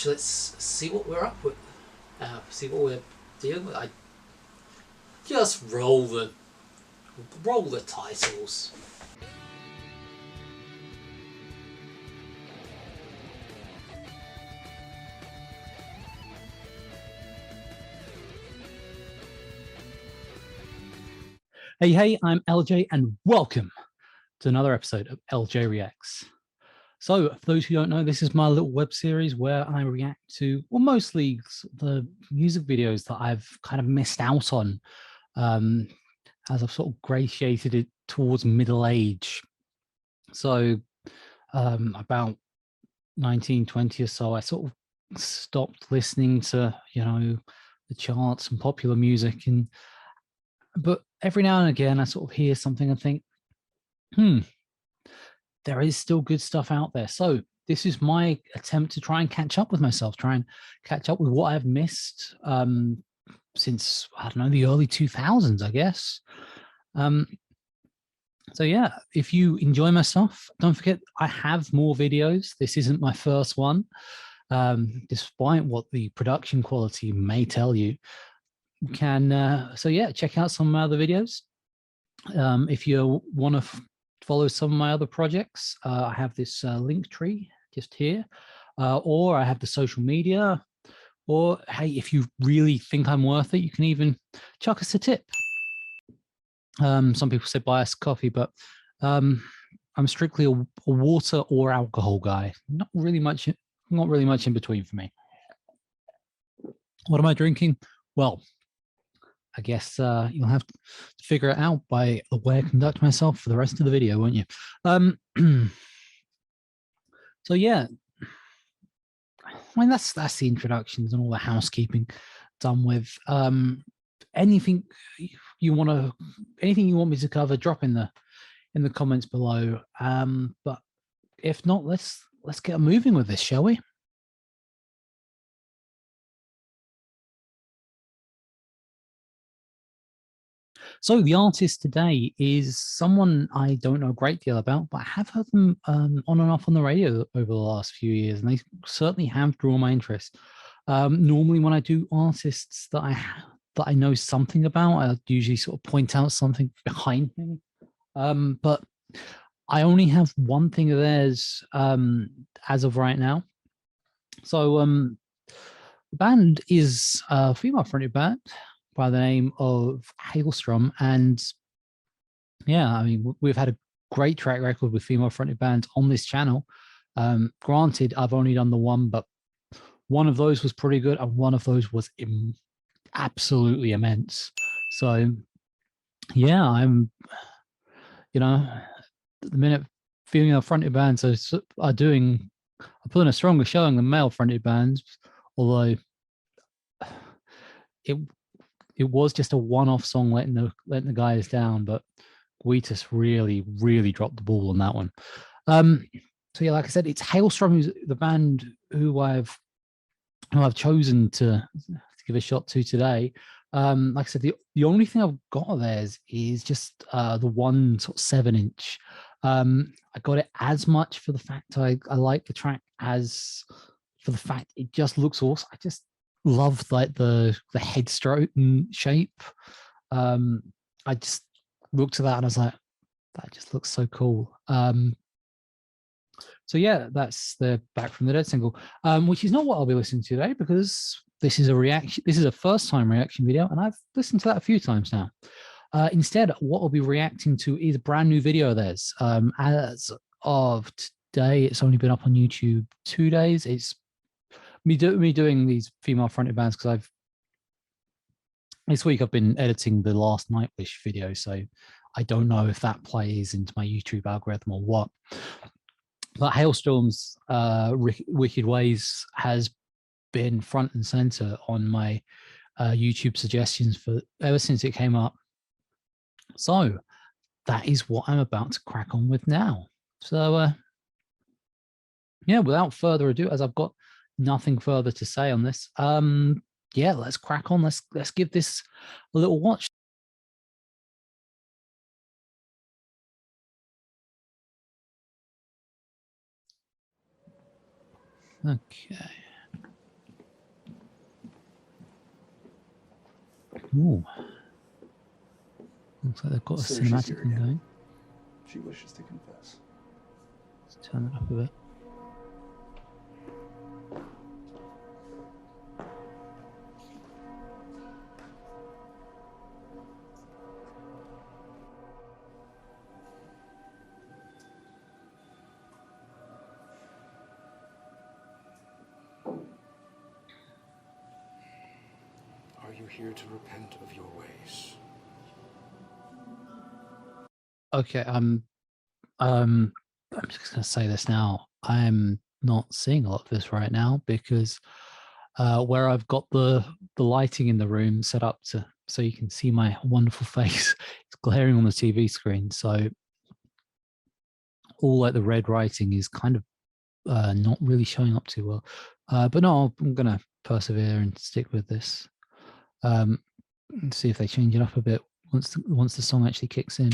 So let's see what we're up with. See what we're dealing with. I just roll the titles. Hey, I'm LJ and welcome to another episode of LJ Reacts. So for those who don't know, this is my little web series where I react to, well, mostly the music videos that I've kind of missed out on as I've sort of gratiated it towards middle age. So about 1920 or so, I sort of stopped listening to, the charts and popular music. But every now and again, I sort of hear something and think, there is still good stuff out there. So this is my attempt to try and catch up with myself, try and catch up with what I've missed since, I don't know, the early 2000s, I guess. So yeah, if you enjoy my stuff, don't forget I have more videos. This isn't my first one, despite what the production quality may tell you. You can, so yeah, check out some of my other videos. If you want to follow some of my other projects, I have this link tree just here, or I have the social media, or hey, if you really think I'm worth it, you can even chuck us a tip. Some people say buy us coffee, but I'm strictly a water or alcohol guy. Not really much in between for me. What am I drinking? Well, I guess you'll have to figure it out by the way I conduct myself for the rest of the video, won't you? So yeah, I mean that's the introductions and all the housekeeping done with. Anything you want me to cover, drop in the comments below. But if not, let's get moving with this, shall we? So the artist today is someone I don't know a great deal about, but I have heard them on and off on the radio over the last few years, and they certainly have drawn my interest. Normally when I do artists that I know something about, I usually sort of point out something behind me. But I only have one thing of theirs as of right now. So the band is a female-fronted band by the name of Halestorm, and yeah, I mean we've had a great track record with female-fronted bands on this channel. Granted, I've only done the one, but one of those was pretty good, and one of those was absolutely immense. So yeah, I'm, the minute female-fronted bands are putting a stronger showing than male-fronted bands, although it was just a one-off song letting the guys down, but Guitas really dropped the ball on that one. So yeah, like I said, it's Halestorm, who's the band who I've chosen to give a shot to today. Like I said, the only thing I've got of theirs is just the one sort of 7-inch. I got it as much for the fact I like the track as for the fact it just looks awesome. I just love like the head stroke and shape. I just looked at that and I was like, that just looks so cool. So yeah, that's the Back from the Dead single, which is not what I'll be listening to today because this is a reaction. This is a first-time reaction video, and I've listened to that a few times now. Instead, what I'll be reacting to is a brand new video of theirs. As of today, it's only been up on YouTube 2 days. It's me doing these female-fronted bands because this week I've been editing the Last Nightwish video, so I don't know if that plays into my YouTube algorithm or what. But Halestorm's Wicked Ways has been front and center on my YouTube suggestions for ever since it came up. So that is what I'm about to crack on with now. So yeah, without further ado, as I've got nothing further to say on this, yeah, let's crack on. Let's give this a little watch. Okay. Ooh. Looks like they've got a So she's cinematic here thing again. going. She wishes to confess. Let's turn it up a bit. Are you here to repent of your ways? Okay, I'm just gonna say this now. I'm not seeing a lot of this right now because where I've got the lighting in the room set up to so you can see my wonderful face, it's glaring on the TV screen. So all like the red writing is kind of not really showing up too well. But no, I'm gonna persevere and stick with this. And see if they change it up a bit once the song actually kicks in.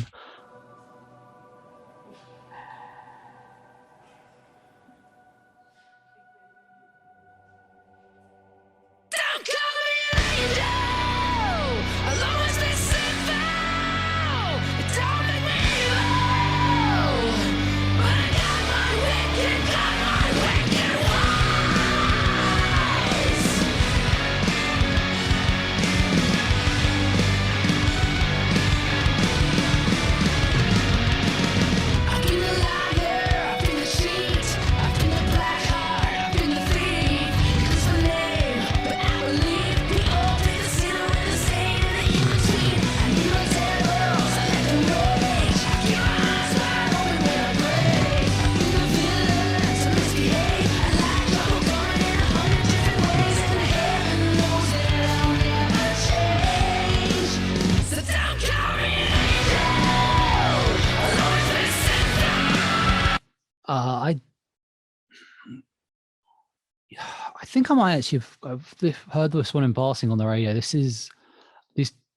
I think I might actually have heard this one in passing on the radio. This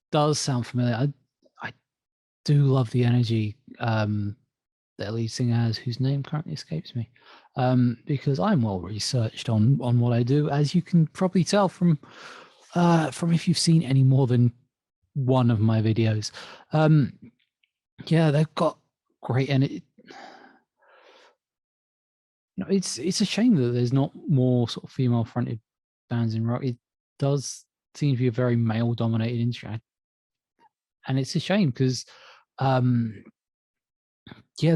does sound familiar. I do love the energy that lead singer has, whose name currently escapes me, because I'm well researched on what I do, as you can probably tell from if you've seen any more than one of my videos. Yeah, they've got great energy. It's a shame that there's not more sort of female fronted bands in rock. It does seem to be a very male dominated industry, and it's a shame because yeah,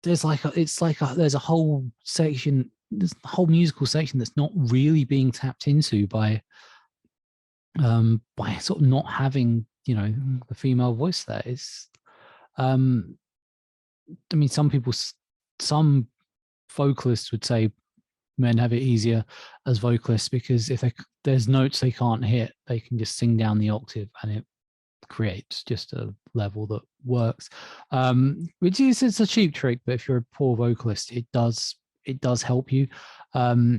there's a whole section, there's a whole musical section that's not really being tapped into by sort of not having the female voice there. It's I mean, some vocalists would say men have it easier as vocalists because if there's notes they can't hit, they can just sing down the octave and it creates just a level that works, which is, it's a cheap trick, but if you're a poor vocalist, it does help you. I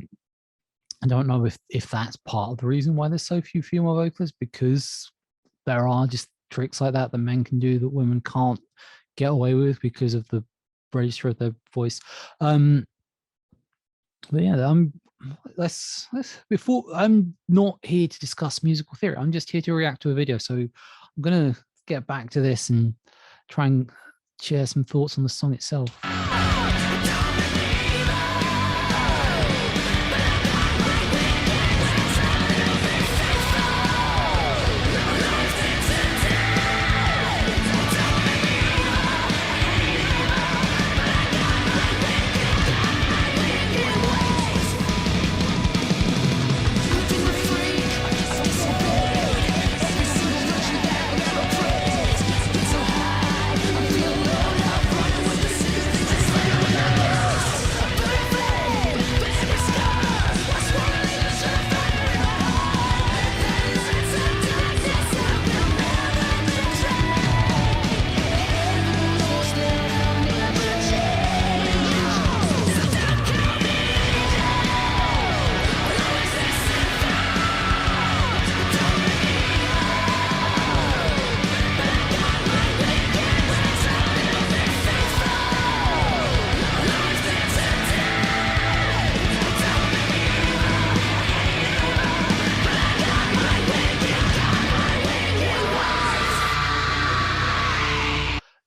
don't know if that's part of the reason why there's so few female vocalists, because there are just tricks like that men can do that women can't get away with because of the register of their voice. But yeah, let's before, I'm not here to discuss musical theory. I'm just here to react to a video. So I'm gonna get back to this and try and share some thoughts on the song itself.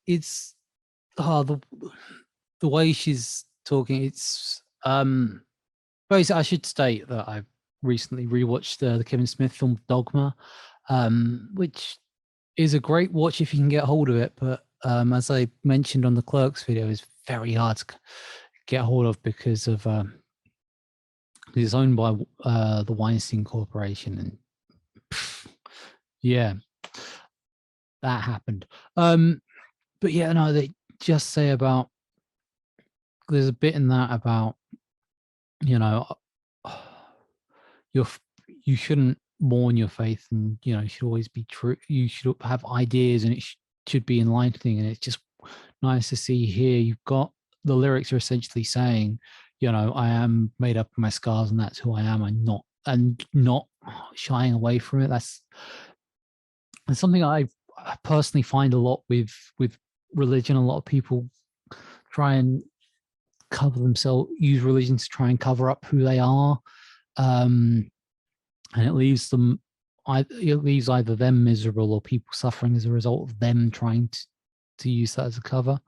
it's the way she's talking. It's basically, I should state that I recently rewatched the Kevin Smith film Dogma, which is a great watch if you can get hold of it. But as I mentioned on the Clerks video, it's very hard to get hold of because of it's owned by the Weinstein Corporation, and yeah, that happened. But yeah, no, they just say about there's a bit in that about, you know, you shouldn't mourn your faith, and you know, you should always be true. You should have ideas, and it should be enlightening. And it's just nice to see here. You've got the lyrics are essentially saying, you know, I am made up of my scars, and that's who I am. And not shying away from it. That's something I personally find a lot with religion. A lot of people try and cover themselves, use religion to try and cover up who they are, and it leaves them. It leaves either them miserable or people suffering as a result of them trying to use that as a cover.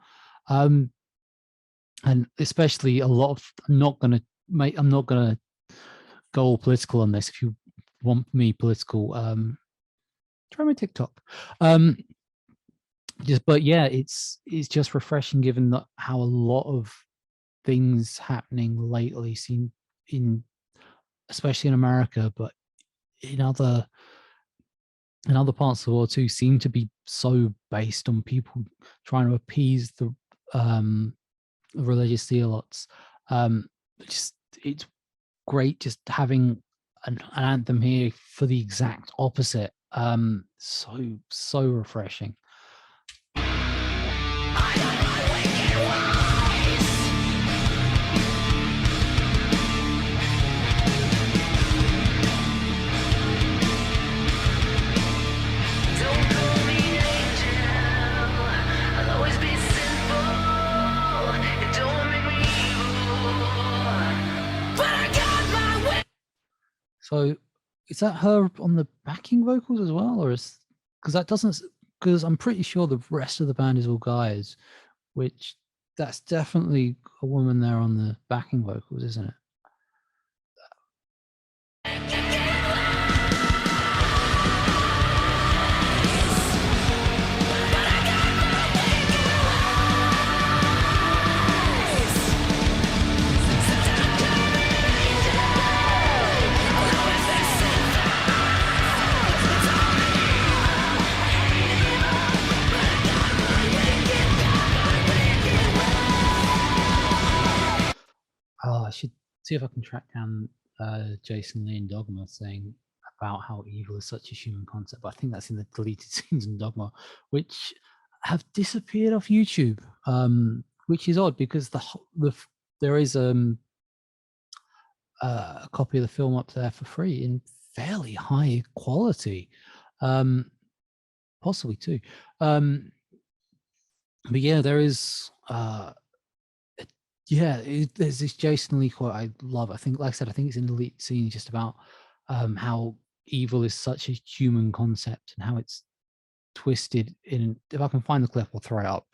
And especially a lot of, I'm not going to go all political on this. If you want me political, try my TikTok. But yeah, it's just refreshing given that how a lot of things happening lately seem especially in America, but in other parts of the world too, seem to be so based on people trying to appease the religious zealots. It's great just having an anthem here for the exact opposite. So refreshing. So is that her on the backing vocals as well, or is, because I'm pretty sure the rest of the band is all guys, which that's definitely a woman there on the backing vocals, isn't it? Oh, I should see if I can track down Jason Lee in Dogma saying about how evil is such a human concept. But I think that's in the deleted scenes in Dogma, which have disappeared off YouTube, which is odd because there is a copy of the film up there for free in fairly high quality, possibly too. But yeah, there is. There's this Jason Lee quote I love. I think, like I said, I think it's in the lead scene just about how evil is such a human concept and how it's twisted in. If I can find the clip, I'll throw it up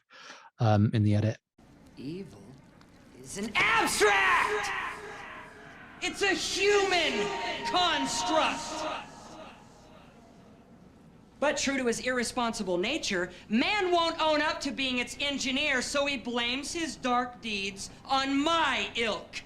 in the edit. Evil is an abstract! It's a human construct! But true to his irresponsible nature, man won't own up to being its engineer, so he blames his dark deeds on my ilk.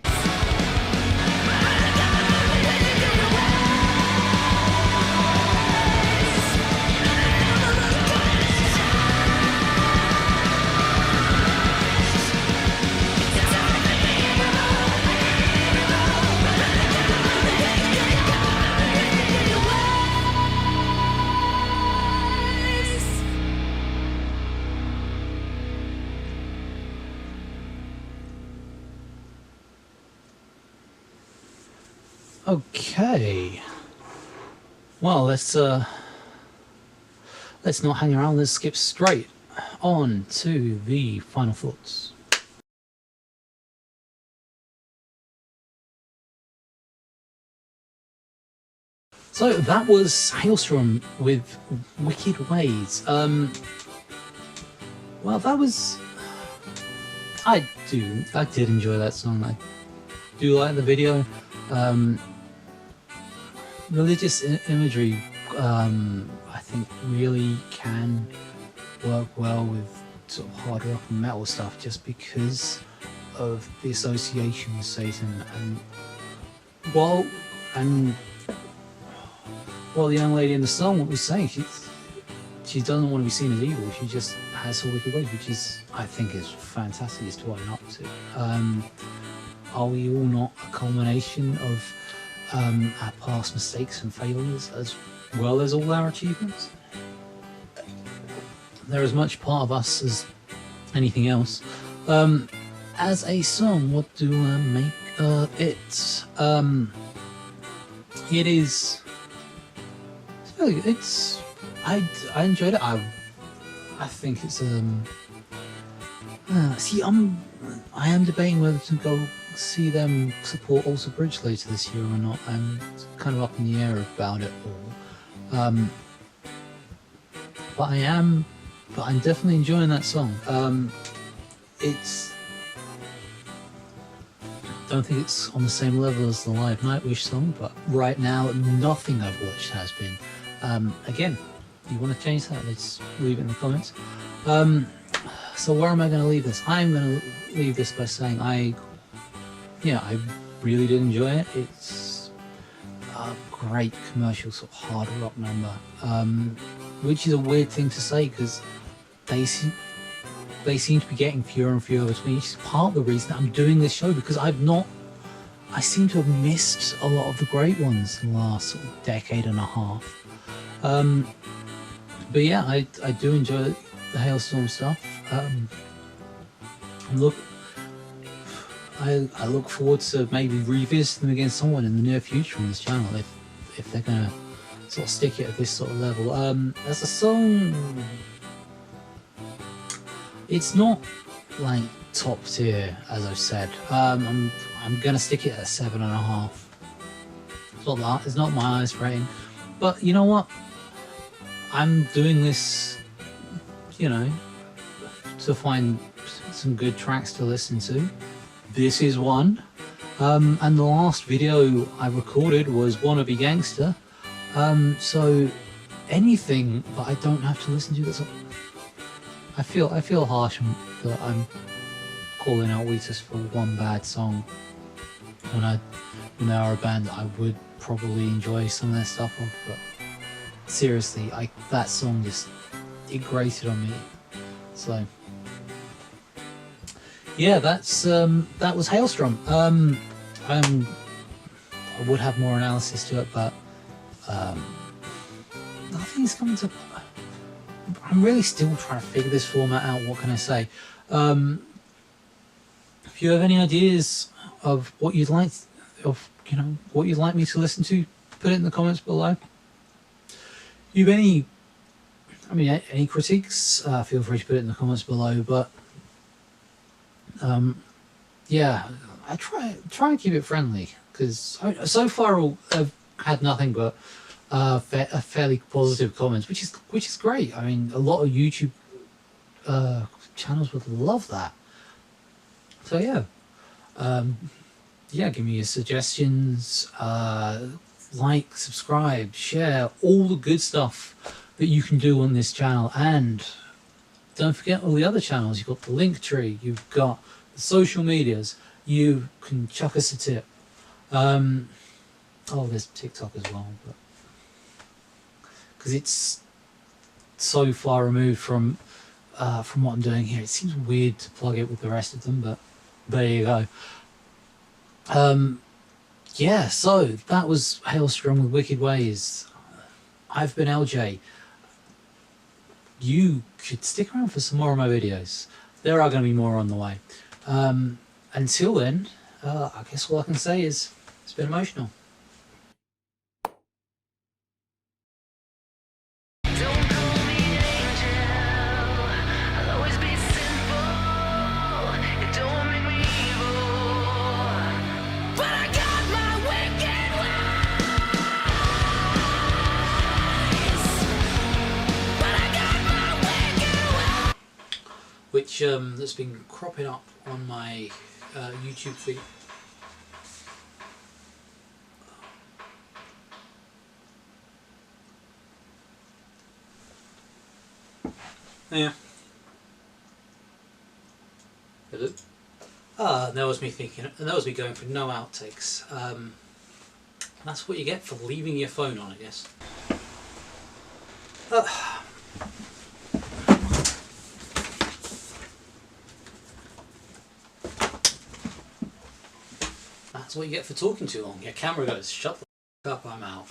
Okay. Well, let's not hang around. Let's skip straight on to the final thoughts. So that was Halestorm with Wicked Ways. Well, that was. I did enjoy that song. I do like the video. Religious imagery, I think, really can work well with sort of hard rock and metal stuff, just because of the association with Satan. And while the young lady in the song was saying, she doesn't want to be seen as evil. She just has her wicked ways, which is, I think, is fantastic as to what I'm up to. Are we all not a culmination of our past mistakes and failures, as well as all our achievements? They're as much part of us as anything else. As a song, what do I make it? It is. It's. I enjoyed it. I think it's see, I am debating whether to go see them support Alter Bridge later this year or not. I'm kind of up in the air about it all. But I'm definitely enjoying that song. It's. Don't think it's on the same level as the live Nightwish song, but right now nothing I've watched has been. Again, you want to change that? Let's leave it in the comments. So where am I going to leave this? I'm going to leave this by saying I really did enjoy it. It's a great commercial sort of hard rock number, which is a weird thing to say because they seem to be getting fewer and fewer between, which is part of the reason that I'm doing this show, because I seem to have missed a lot of the great ones in the last sort of decade and a half. But yeah, I do enjoy the Halestorm stuff. I look forward to maybe revisit them against someone in the near future on this channel if they're gonna sort of stick it at this sort of level. As a song, it's not like top tier, as I've said. I'm gonna stick it at 7.5. It's not my highest rating, but you know what? I'm doing this, to find some good tracks to listen to. This is one, and the last video I recorded was Wannabe Gangster. So anything that I don't have to listen to, that's I feel harsh that I'm calling out Wheatus for one bad song when they are a band that I would probably enjoy some of their stuff of, but seriously, that song it grated on me. So yeah, that was Halestorm. I would have more analysis to it, but nothing's coming to. I'm really still trying to figure this format out. What can I say? If you have any ideas of what you'd like, what you'd like me to listen to, put it in the comments below. If you have any critiques, feel free to put it in the comments below. But yeah, I try and keep it friendly, because so far I've had nothing but fairly positive comments, which is great. I mean, a lot of YouTube channels would love that. So yeah, give me your suggestions, like, subscribe, share, all the good stuff that you can do on this channel. And don't forget all the other channels. You've got the link tree, you've got the social medias, you can chuck us a tip. There's TikTok as well, but because it's so far removed from what I'm doing here, it seems weird to plug it with the rest of them, but there you go. Yeah, so that was Halestorm with Wicked Ways. I've been LJ. You should stick around for some more of my videos. There are going to be more on the way. Until then, I guess all I can say is it's been emotional. which that's been cropping up on my YouTube feed. Yeah. Hello. Ah, that was me thinking, and that was me going for no outtakes. That's what you get for leaving your phone on, I guess. That's what you get for talking too long. Your camera goes, shut the f*** up, I'm out.